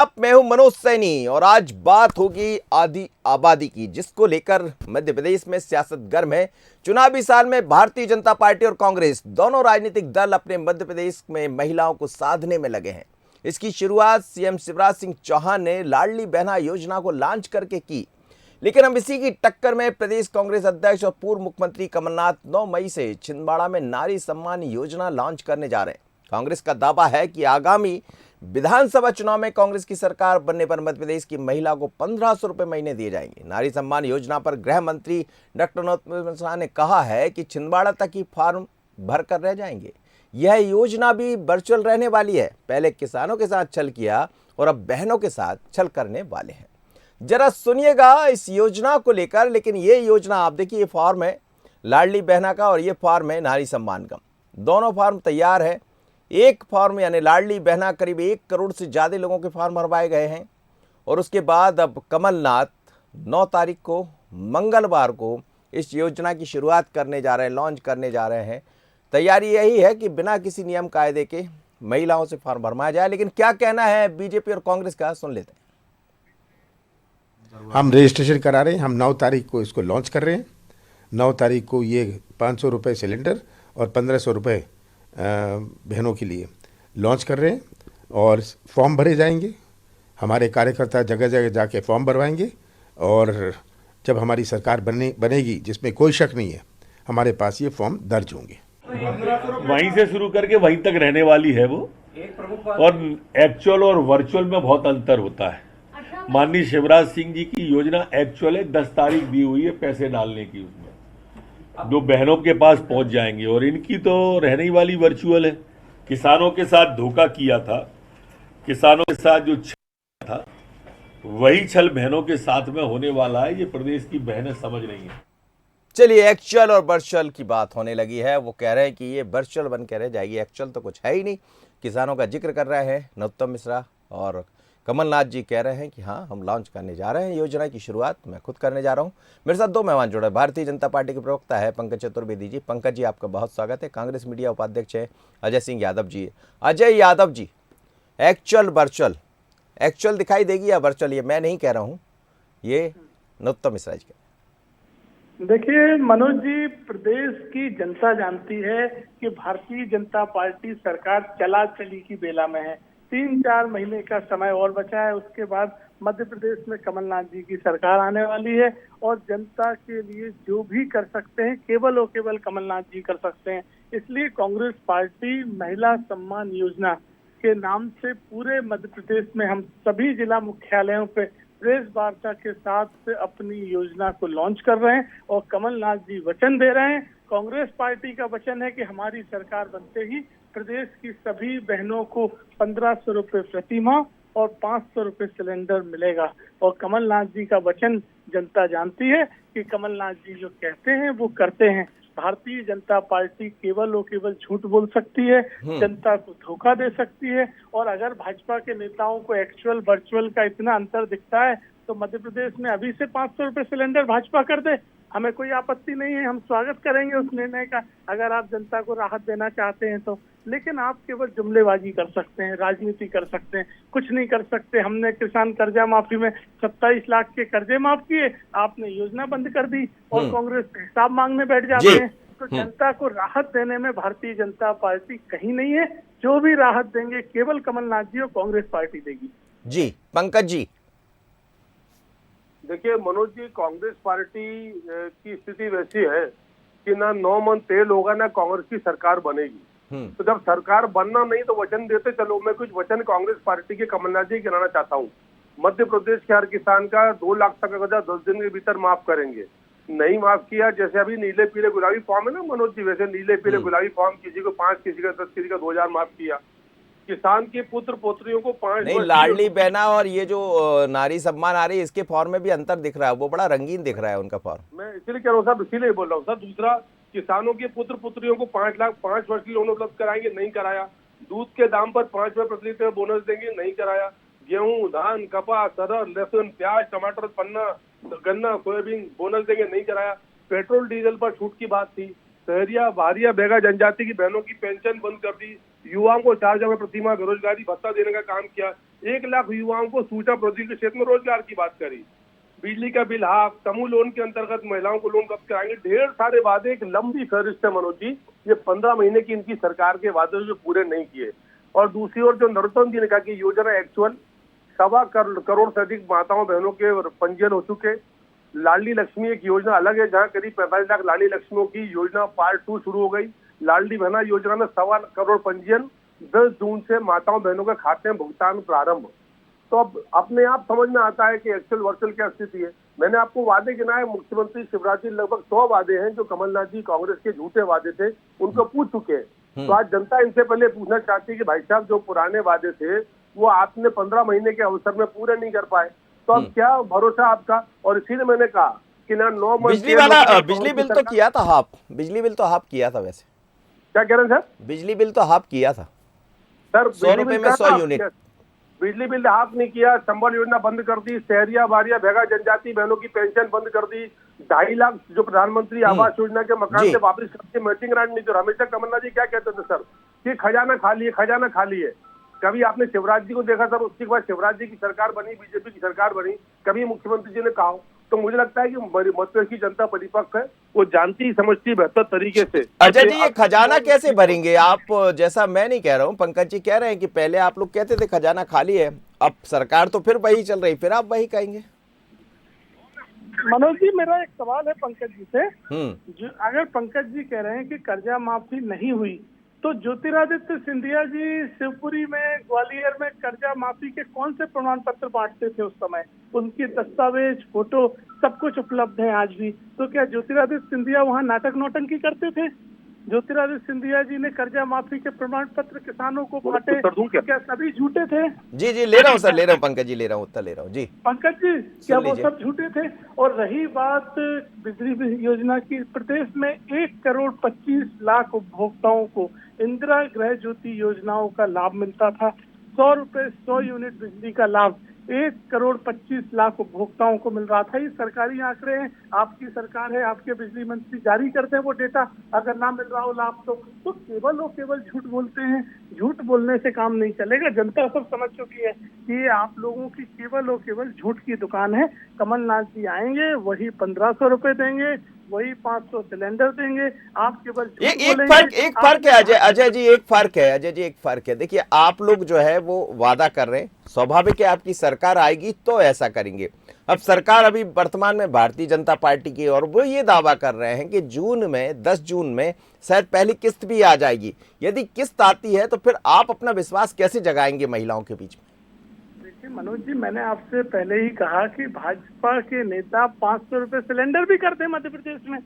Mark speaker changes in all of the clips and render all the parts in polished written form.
Speaker 1: अब मैं हूं मनोज सैनी और आज बात होगी आधी आबादी की, जिसको लेकर मध्य प्रदेश में सियासत गर्म है। चुनावी साल में भारतीय जनता पार्टी और कांग्रेस दोनों राजनीतिक दल अपने मध्य प्रदेश में महिलाओं को साधने में लगे हैं। इसकी शुरुआत सीएम शिवराज सिंह चौहान ने लाडली बहना योजना को लॉन्च करके की, लेकिन हम इसी की टक्कर में प्रदेश कांग्रेस अध्यक्ष और पूर्व मुख्यमंत्री कमलनाथ 9 मई से छिंदवाड़ा में नारी सम्मान योजना लॉन्च करने जा रहे हैं। कांग्रेस का दावा है कि आगामी विधानसभा चुनाव में कांग्रेस की सरकार बनने पर मध्य प्रदेश की महिला को 1500 रुपए महीने दिए जाएंगे। नारी सम्मान योजना पर गृह मंत्री डॉक्टर नरोत्तम मिश्रा ने कहा है कि छिंदवाड़ा तक ही फॉर्म भर कर रह जाएंगे। यह योजना भी वर्चुअल रहने वाली है। पहले किसानों के साथ छल किया और अब बहनों के साथ छल करने वाले हैं। जरा सुनिएगा इस योजना को लेकर। लेकिन ये योजना आप देखिए, ये फॉर्म है लाडली बहना का और ये फॉर्म है नारी सम्मान का। दोनों फॉर्म तैयार है। एक फॉर्म यानी लाडली बहना करीब 1 करोड़ से ज़्यादा लोगों के फॉर्म भरवाए गए हैं और उसके बाद अब कमलनाथ 9 तारीख को मंगलवार को इस योजना की शुरुआत करने जा रहे हैं, लॉन्च करने जा रहे हैं। तैयारी यही है कि बिना किसी नियम कायदे के महिलाओं से फॉर्म भरवाया जाए। लेकिन क्या कहना है बीजेपी और कांग्रेस का, सुन लेते हैं।
Speaker 2: हम रजिस्ट्रेशन करा रहे हैं। हम 9 तारीख को इसको लॉन्च कर रहे हैं। 9 तारीख को ये 500 रुपये सिलेंडर और 1500 रुपये बहनों के लिए लॉन्च कर रहे हैं और फॉर्म भरे जाएंगे। हमारे कार्यकर्ता जगह जगह जाके फॉर्म भरवाएंगे और जब हमारी सरकार बनेगी, जिसमें कोई शक नहीं है, हमारे पास ये फॉर्म दर्ज होंगे।
Speaker 3: वहीं से शुरू करके वहीं तक रहने वाली है वो, और एक्चुअल और वर्चुअल में बहुत अंतर होता है। माननीय शिवराज सिंह जी की योजना एक्चुअल है, 10 तारीख दी हुई है पैसे डालने की, उसमें जो बहनों के पास पहुंच जाएंगे, और इनकी तो रहने वाली वर्चुअल है। किसानों के साथ धोखा किया था, किसानों के साथ जो छल था वही छल बहनों के साथ में होने वाला है। ये प्रदेश की बहनें समझ रही हैं।
Speaker 1: चलिए, एक्चुअल और वर्चुअल की बात होने लगी है। वो कह रहे हैं कि ये वर्चुअल बन के रह जाएगी, एक्चुअल तो कुछ है ही नहीं। किसानों का जिक्र कर रहे हैं नरोत्तम मिश्रा और कमलनाथ जी कह रहे हैं कि हाँ, हम लॉन्च करने जा रहे हैं योजना की शुरुआत, मैं खुद करने जा रहा हूं। मेरे साथ 2 मेहमान जुड़े। भारतीय जनता पार्टी के प्रवक्ता है पंकज चतुर्वेदी जी। पंकज जी, आपका बहुत स्वागत है। कांग्रेस मीडिया उपाध्यक्ष है Ajay Singh Yadav ji. Ajay Yadav ji, actual virtual, actual दिखाई देगी या वर्चुअल, ये मैं नहीं कह रहा हूँ, ये नरोत्तम मिश्रा जी का।
Speaker 4: देखिए मनोज जी, प्रदेश की जनता जानती है कि भारतीय जनता पार्टी सरकार चला चली की बेला में है। 3-4 महीने का समय और बचा है, उसके बाद मध्य प्रदेश में कमलनाथ जी की सरकार आने वाली है और जनता के लिए जो भी कर सकते हैं केवल और केवल कमलनाथ जी कर सकते हैं। इसलिए कांग्रेस पार्टी महिला सम्मान योजना के नाम से पूरे मध्य प्रदेश में हम सभी जिला मुख्यालयों पे प्रेस वार्ता के साथ अपनी योजना को लॉन्च कर रहे हैं और कमलनाथ जी वचन दे रहे हैं। कांग्रेस पार्टी का वचन है कि हमारी सरकार बनते ही प्रदेश की सभी बहनों को 1500 रुपये प्रति माह और 500 रुपये सिलेंडर मिलेगा। और कमलनाथ जी का वचन जनता जानती है कि कमलनाथ जी जो कहते हैं वो करते हैं। भारतीय जनता पार्टी केवल और केवल झूठ बोल सकती है, जनता को धोखा दे सकती है। और अगर भाजपा के नेताओं को एक्चुअल वर्चुअल का इतना अंतर दिखता है तो मध्य प्रदेश में अभी से 500 रुपये सिलेंडर भाजपा कर दे, हमें कोई आपत्ति नहीं है, हम स्वागत करेंगे उस निर्णय का, अगर आप जनता को राहत देना चाहते हैं तो। लेकिन आप केवल जुमलेबाजी कर सकते हैं, राजनीति कर सकते हैं, कुछ नहीं कर सकते। हमने किसान कर्जा माफी में 27 लाख के कर्जे माफ किए, आपने योजना बंद कर दी और कांग्रेस हिसाब मांगने बैठ जाते हैं। तो जनता को राहत देने में भारतीय जनता पार्टी कहीं नहीं है। जो भी राहत देंगे केवल कमलनाथ जी और कांग्रेस पार्टी देगी।
Speaker 1: जी पंकज जी।
Speaker 5: देखिए मनोज जी, कांग्रेस पार्टी की स्थिति वैसी है कि ना 9 मन तेल होगा ना कांग्रेस की सरकार बनेगी। तो जब सरकार बनना नहीं तो वचन देते चलो। मैं कुछ वचन कांग्रेस पार्टी के कमलनाथ जी गिनाना चाहता हूँ। मध्य प्रदेश के हर किसान का 2 लाख तक का कर्जा 10 दिन के भीतर माफ करेंगे। नहीं माफ किया, जैसे अभी नीले पीले गुलाबी फॉर्म है ना मनोज जी, वैसे नीले पीले गुलाबी फॉर्म किसी को 5, किसी का 10, किसी का 2000 माफ किया। किसान के पुत्र पोत्रियों को 5
Speaker 1: नहीं, लाडली बहना और ये जो नारी सम्मान आ रही है, इसके फॉर्म में भी अंतर दिख रहा है, वो बड़ा रंगीन दिख रहा है उनका फॉर्म।
Speaker 5: मैं इसीलिए कह रहा हूँ साहब, इसीलिए बोल रहा हूँ सर। दूसरा, किसानों के पुत्र पुत्रियों को 5 लाख 5 वर्ष की लोन उपलब्ध कराएंगे, नहीं कराया। दूध के दाम पर 5 रुपये प्रति लीटर बोनस देंगे, नहीं कराया। गेहूं, धान, कपास, अदरक, लहसुन, प्याज, टमाटर, पन्ना, गन्ना, सोयाबीन बोनस देंगे, नहीं कराया। पेट्रोल डीजल पर छूट की बात थी। सहरिया, बारिया, बेगा जनजाति की बहनों की पेंशन बंद कर दी। युवाओं को 4 जगह प्रति माह बेरोजगारी भत्ता देने का काम किया। 1 लाख युवाओं को सूचना प्रौद्योगिकी के क्षेत्र में रोजगार की बात करी, बिजली का बिल हाफ, समूह लोन के अंतर्गत महिलाओं को लोन कब कराएंगे, ढेर सारे वादे, एक लंबी फहरिस्त है मनोज जी। ये 15 महीने की इनकी सरकार के वादे जो पूरे नहीं किए। और दूसरी ओर जो नरोत्तम जी ने कहा कि योजना एक्चुअल 1.25 करोड़ से अधिक माताओं बहनों के पंजीयन हो चुके। लाडली लक्ष्मी एक योजना अलग है जहां करीब 45 लाख लाडली लक्ष्मियों की योजना पार्ट 2 शुरू हो गई। लाडली बहना योजना में 1.25 करोड़ पंजीयन, 10 जून से माताओं बहनों के खाते में भुगतान प्रारंभ। तो अब अपने आप समझ में आता है कि एक्चुअल वर्चुअल क्या स्थिति है। मैंने आपको वादे गिनाए, मुख्यमंत्री शिवराज जी लगभग 100 वादे हैं जो कमलनाथ जी कांग्रेस के झूठे वादे थे, उनको पूछ चुके हैं। तो आज जनता इनसे पहले पूछना चाहती है कि भाई साहब जो पुराने वादे थे वो आपने 15 महीने के अवसर में पूरे नहीं कर पाए, तो अब क्या भरोसा आपका। और इसीलिए मैंने कहा कि ना 9
Speaker 1: बिजली वाला बिजली बिल तो किया था हाफ, बिजली बिल तो हाफ किया था। वैसे
Speaker 5: क्या कह रहे हैं सर?
Speaker 1: बिजली बिल तो हाफ किया था
Speaker 5: सर,
Speaker 1: 100 रुपए में 100 यूनिट।
Speaker 5: बिजली बिल हाफ नहीं किया, संबल योजना बंद कर दी, शहरिया बारिया भेगा जनजाति बहनों की पेंशन बंद कर दी, 2.5 लाख जो प्रधानमंत्री आवास योजना के मकान से वापस करके मैचिंग ग्रांट नहीं। तो हमेशा कमलनाथ जी क्या कहते थे सर कि खजाना खाली है, खजाना खाली है। कभी आपने शिवराज जी को देखा सर, उसके बाद शिवराज जी की सरकार बनी, बीजेपी की सरकार बनी, कभी मुख्यमंत्री जी ने कहा। तो मुझे लगता है कि मध्य की जनता परिपक्व है, वो जानती समझती बेहतर तरीके से।
Speaker 1: अच्छा जी, ये खजाना कैसे भरेंगे आप? जैसा मैं नहीं कह रहा हूँ, पंकज जी कह रहे हैं कि पहले आप लोग कहते थे खजाना खाली है, अब सरकार तो फिर वही चल रही, फिर आप वही कहेंगे।
Speaker 4: मनोज जी, मेरा एक सवाल है पंकज जी से। अगर पंकज जी कह रहे हैं कि कर्जा माफी नहीं हुई, तो ज्योतिरादित्य सिंधिया जी शिवपुरी में, ग्वालियर में कर्जा माफी के कौन से प्रमाण पत्र बांटते थे उस समय? उनके दस्तावेज, फोटो सब कुछ उपलब्ध है आज भी। तो क्या ज्योतिरादित्य सिंधिया वहाँ नाटक नौटंकी करते थे? ज्योतिरादित्य सिंधिया जी ने कर्जा माफी के प्रमाण पत्र किसानों को बांटे, क्या सभी झूठे थे?
Speaker 1: जी जी, ले रहा हूँ सर, ले रहा हूँ पंकज जी, ले रहा हूँ, उत्तर ले रहा हूँ जी।
Speaker 4: पंकज जी, क्या वो सब झूठे थे? और रही बात बिजली योजना की, प्रदेश में 1,25,00,000 उपभोक्ताओं को इंदिरा गृह ज्योति योजनाओं का लाभ मिलता था। 100 रुपए 100 यूनिट बिजली का लाभ 1,25,00,000 उपभोक्ताओं को मिल रहा था। ये सरकारी आंकड़े हैं, आपकी सरकार है, आपके बिजली मंत्री जारी करते हैं वो डेटा। अगर ना मिल रहा हो लाभ तो केवल झूठ बोलते हैं। झूठ बोलने से काम नहीं चलेगा। जनता सब समझ चुकी है कि ये आप लोगों की केवल झूठ की दुकान है। कमलनाथ जी आएंगे, वही 1,500 रुपए देंगे, वही 500 सिलेंडर देंगे। आप केवल
Speaker 1: एक फर्क है अजय जी, एक फर्क है। देखिए, आप लोग जो है वो वादा कर रहे हैं, स्वाभाविक है आपकी सरकार आएगी तो ऐसा करेंगे। अब सरकार अभी वर्तमान में भारतीय जनता पार्टी की, और वो ये दावा कर रहे हैं कि 10 जून में शायद पहली किस्त भी आ जाएगी। यदि किस्त आती है तो फिर आप अपना विश्वास कैसे जगाएंगे महिलाओं के बीच में?
Speaker 4: मनोज जी, मैंने आपसे पहले ही कहा कि भाजपा के नेता 500 रुपए सिलेंडर भी करते हैं मध्य प्रदेश में।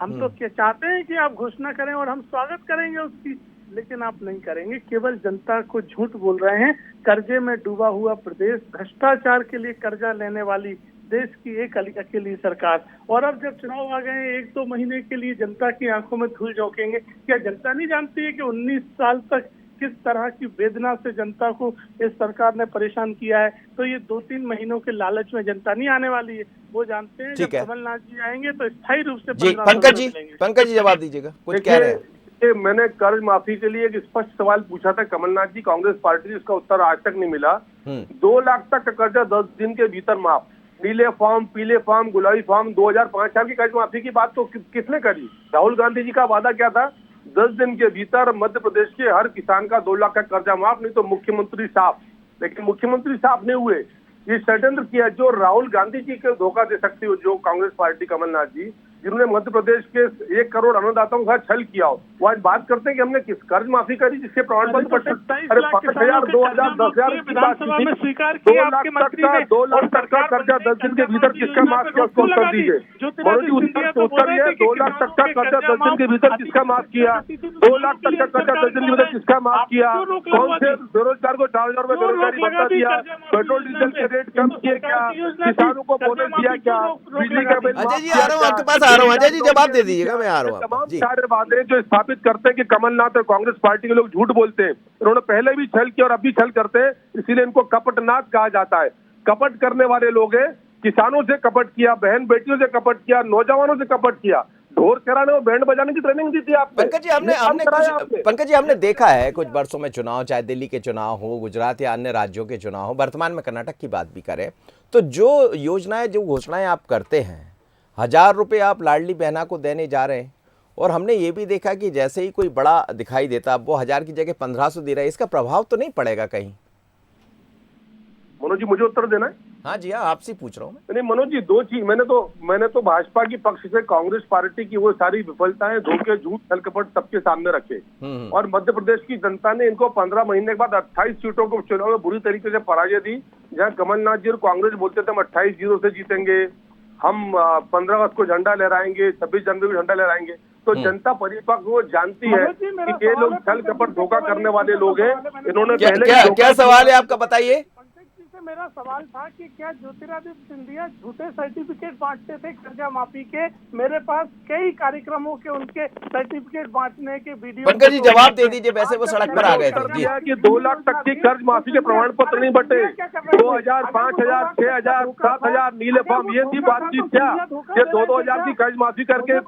Speaker 4: हम तो क्या चाहते हैं कि आप घोषणा करें और हम स्वागत करेंगे उसकी, लेकिन आप नहीं करेंगे। केवल जनता को झूठ बोल रहे हैं। कर्जे में डूबा हुआ प्रदेश, भ्रष्टाचार के लिए कर्जा लेने वाली देश की एक अकेली सरकार। और अब जब चुनाव आ गए, 1-2 महीने के लिए जनता की आंखों में धूल झोंकेंगे। क्या जनता नहीं जानती है कि 19 साल तक किस तरह की वेदना से जनता को इस सरकार ने परेशान किया है? तो ये 2-3 महीनों के लालच में जनता नहीं आने वाली है। वो जानते हैं जब कमलनाथ जी आएंगे तो स्थायी रूप से।
Speaker 1: जी पंकज जी जवाब दीजिएगा, कुछ कह रहे हैं।
Speaker 5: मैंने कर्ज माफी के लिए एक स्पष्ट सवाल पूछा था कमलनाथ जी, कांग्रेस पार्टी, इसका उत्तर आज तक नहीं मिला। 2 लाख तक का कर्जा 10 दिन के भीतर माफ। नीले फॉर्म, पीले फॉर्म, गुलाबी फॉर्म, 2005 साल की कर्ज माफी की बात तो किसने करी? राहुल गांधी जी का वादा क्या था? 10 दिन के भीतर मध्य प्रदेश के हर किसान का 2 लाख का कर्जा माफ, नहीं तो मुख्यमंत्री साफ। लेकिन मुख्यमंत्री साफ नहीं हुए। ये षड्यंत्र किया जो राहुल गांधी जी को धोखा दे सकती हो, जो कांग्रेस पार्टी, कमलनाथ जी, जिन्होंने मध्य प्रदेश के 1 करोड़ अन्नदाताओं का छल किया हो, वो आज बात करते हैं कि हमने किस कर्ज माफी करी जिसके प्रमाण पत्र पर 5,000, 2,000, 10,000 की बात की थी। 2 लाख तक का कर्जा 10 दिन के भीतर किसका माफ किया, उसको उत्तर दीजिए। उत्तर ये 2 लाख तक का कर्जा 10 दिन के भीतर किसका माफ किया? 2 लाख तक का कर्जा 10 दिन के भीतर किसका माफ किया? कौन से बेरोजगार को 4,000 रुपए बेरोजगारी भत्ता दिया? पेट्रोल डीजल के रेट कम किए क्या? किसानों को बोनस दिया क्या? बिजली का बिल
Speaker 1: अजय जी आ रहा हूँ आपके पास, आ रहा हूँ। अजय जी जवाब दे दीजिएगा, मैं आ रहा हूँ।
Speaker 5: तमाम सारे वादे जो स्थापित करते हैं कि कमलनाथ और कांग्रेस पार्टी के लोग झूठ बोलते हैं। उन्होंने पहले भी छल किया और अब भी छल करते हैं, इसीलिए इनको कपटनाथ कहा जाता है। कपट करने वाले लोग हैं। किसानों से कपट किया, बहन बेटियों से कपट किया, नौजवानों से कपट किया, ढोल चराने और बैंड बजाने की ट्रेनिंग दी थी आपने।
Speaker 1: पंकज जी हमने
Speaker 5: ये काम
Speaker 1: हमने
Speaker 5: कराया आपने।
Speaker 1: कुछ पंकज जी हमने देखा है कुछ वर्षों में चुनाव, चाहे दिल्ली के चुनाव हो, गुजरात या अन्य राज्यों के चुनाव हो, वर्तमान में कर्नाटक की बात भी करें, तो जो योजनाएं, जो घोषणाएं आप करते हैं, 1000 रुपये आप लाडली बहना को देने जा रहे हैं, और हमने ये भी देखा कि जैसे ही कोई बड़ा दिखाई देता वो 1000 की जगह 1500 दे रहा है, इसका प्रभाव तो नहीं पड़ेगा कहीं?
Speaker 5: मनोज जी मुझे उत्तर देना है।
Speaker 1: हाँ जी हाँ, आपसे पूछ रहा हूँ मैं।
Speaker 5: नहीं मनोज जी, दो चीज मैंने तो भाजपा की पक्ष से कांग्रेस पार्टी की वो सारी विफलताएं, धोखे, झूठ, छलकपट सबके सामने रखे, और मध्य प्रदेश की जनता ने इनको 15 महीने के बाद 28 सीटों को चुनाव में बुरी तरीके से पराजय दी। जहां कमलनाथ जी और कांग्रेस बोलते थे हम 28-0 से जीतेंगे, हम 15 अगस्त को झंडा लहराएंगे, 26 जनवरी को झंडा लहराएंगे, तो जनता परिपक्व वो जानती है कि ये लोग छल कपट धोखा करने वाले लोग हैं। इन्होंने पहले
Speaker 1: क्या सवाल है आपका, बताइए।
Speaker 4: मेरा सवाल था कि क्या ज्योतिरादित्य सिंधिया झूठे सर्टिफिकेट बांटते थे कर्जा माफी के? मेरे पास कई कार्यक्रमों के उनके सर्टिफिकेट बांटने के वीडियो।
Speaker 1: पंकज जी जवाब दे दीजिए, वैसे वो सड़क पर आ गए थे जी।
Speaker 5: कि 2 लाख तक की कर्ज माफी के प्रमाण पत्र नहीं बटे, 2000, 5000, 6000, 7000 नीले फॉर्म, ये थी बातचीत क्या? ये 2-2 हजार की कर्ज माफी करके,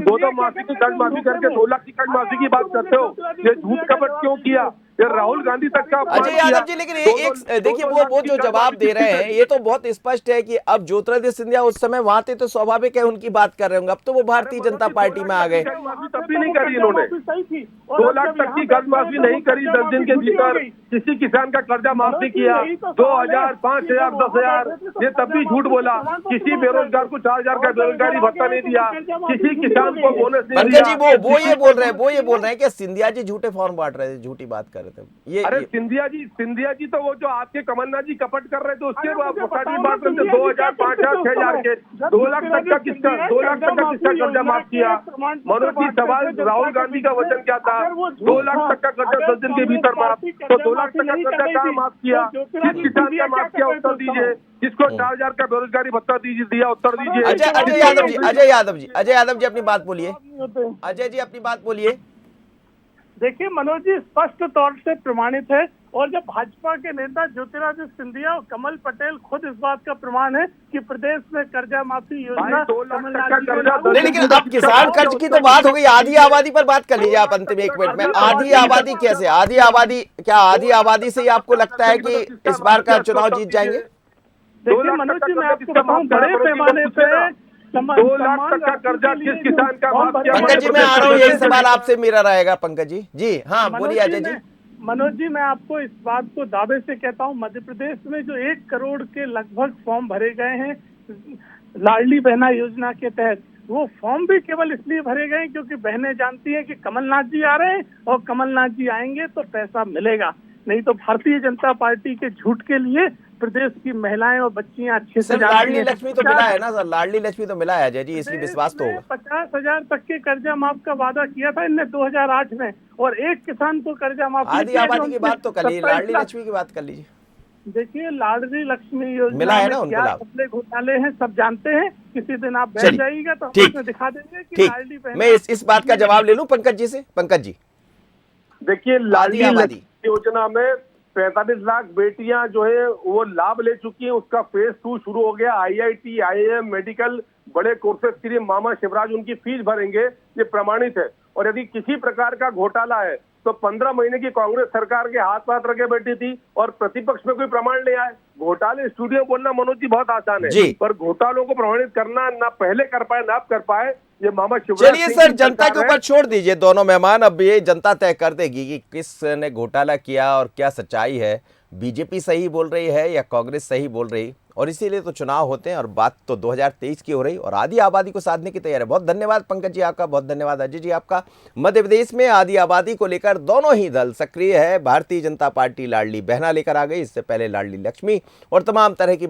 Speaker 5: 2-2 माफी की कर्ज माफी करके 2 लाख की कर्ज माफी की बात करते हो? ये झूठ कपट क्यों किया? ये राहुल गांधी तक का
Speaker 1: अजय यादव जी, लेकिन एक देखिए वो जो जवाब दे रहे हैं ये तो बहुत स्पष्ट है कि अब ज्योतिरादित्य सिंधिया उस समय वहां थे तो स्वाभाविक है उनकी बात कर रहे होंगे, अब तो वो भारतीय जनता पार्टी में आ गए।
Speaker 5: तब भी नहीं करी इन्होंने, 2 लाख तक की कर्ज माफी नहीं करी 10 दिन के भीतर, किसी किसान का कर्जा माफ नहीं किया, 2000, 5000, 10,000, ये तब भी झूठ बोला। किसी बेरोजगार को 4000 का बेरोजगारी भत्ता नहीं दिया, किसी किसान को बोनस नहीं दिया।
Speaker 1: पंकज जी वो ये बोल रहे हैं कि सिंधिया जी झूठे फॉर्म बांट रहे थे, झूठी बात कर रहे थे।
Speaker 5: अरे सिंधिया जी तो वो जो आपके कमलनाथ जी कपट कर रहे थे उसके बात रहे थे, 2000, 5000, 6000 के 2 लाख तक का किसका कर्जा माफ किया? मनोज जी सवाल, राहुल गांधी का वचन क्या था? 2 लाख तक का कर्जा 10 दिन के भीतर माफ, तो 2 लाख तक का कर्जा कहाँ माफ किया? किस किसान का माफ किया? उत्तर दीजिए। जिसको 4000 का बेरोजगारी भत्ता दिया, उत्तर दीजिए।
Speaker 1: अजय यादव जी अपनी बात बोलिए। अजय जी अपनी बात बोलिए।
Speaker 4: देखिए मनोज जी स्पष्ट तौर से प्रमाणित है, और जब भाजपा के नेता ज्योतिरादित्य सिंधिया और कमल पटेल खुद इस बात का प्रमाण है कि प्रदेश में कर्जा माफी योजना,
Speaker 1: लेकिन अब किसान कर्ज की तो बात हो गई, आधी आबादी पर बात कर लीजिए आप अंतिम 1 मिनट में। आधी आबादी कैसे? आधी आबादी से ही आपको लगता है कि इस बार का चुनाव जीत जाएंगे?
Speaker 4: देखिए मनोज जी मैं आपको बताऊं, बड़े पैमाने पे
Speaker 5: 2 लाख तक का कर्जा किस किसान का माफ किया?
Speaker 1: पंकज जी मैं आ रहा हूँ, यही सवाल आपसे मेरा रहेगा पंकज जी। जी हाँ बोलिए अजय जी।
Speaker 4: मनोज जी मैं आपको इस बात को दावे से कहता हूँ, मध्य प्रदेश में जो 1 करोड़ के लगभग फॉर्म भरे गए हैं लाडली बहना योजना के तहत, वो फॉर्म भी केवल इसलिए भरे गए क्योंकि बहनें जानती हैं कि कमलनाथ जी आ रहे हैं और कमलनाथ जी आएंगे तो पैसा मिलेगा, नहीं तो भारतीय जनता पार्टी के झूठ के लिए प्रदेश की महिलाएं और बच्चियां अच्छे से
Speaker 1: लाडली लक्ष्मी तो मिला है ना सर, लाडली लक्ष्मी तो मिला है अजय जी, इसलिए विश्वास तो होगा।
Speaker 4: 50,000 तक के कर्जा माफ का वादा किया था इनने 2008 में, और एक किसान को कर्जा माफ।
Speaker 1: आधी आबादी की बात तो कर लीजिए, लाडली लक्ष्मी की बात कर लीजिए।
Speaker 4: देखिए लाडली लक्ष्मी योजना
Speaker 1: मिला है ना उनको लाभ,
Speaker 4: क्या घोटाले हैं सब जानते हैं, किसी दिन आप बैठ जाइएगा तो हम दिखा देंगे कि लाडली बहन।
Speaker 1: मैं इस बात का जवाब ले लूं पंकज जी से। पंकज जी
Speaker 5: देखिए लाडली योजना में 45 लाख बेटियां जो है वो लाभ ले चुकी हैं, उसका फेज 2 शुरू हो गया। IIT, IIM, मेडिकल बड़े कोर्सेज के लिए मामा शिवराज उनकी फीस भरेंगे, ये प्रमाणित है। और यदि किसी प्रकार का घोटाला है तो 15 महीने की कांग्रेस सरकार के हाथ रखे बैठी थी और प्रतिपक्ष में कोई प्रमाण नहीं आए। घोटाले स्टूडियो बोलना मनोज जी बहुत आसान है, पर घोटालों को प्रमाणित करना ना पहले कर पाए ना अब कर पाए, ये मामा शिवराज।
Speaker 1: चलिए सर जनता के ऊपर छोड़ दीजिए दोनों मेहमान, अब ये जनता तय कर देगी कि किसने घोटाला किया और क्या सच्चाई है, बीजेपी सही बोल रही है या कांग्रेस सही बोल रही। और इसीलिए तो चुनाव होते हैं और बात तो 2023 की हो रही और आधी आबादी को साधने की तैयारी है। बहुत धन्यवाद पंकज जी आपका, बहुत धन्यवाद अजय जी आपका। मध्य प्रदेश में आधी आबादी को लेकर दोनों ही दल सक्रिय है। भारतीय जनता पार्टी लाडली बहना लेकर आ गई, इससे पहले लाडली लक्ष्मी और तमाम तरह की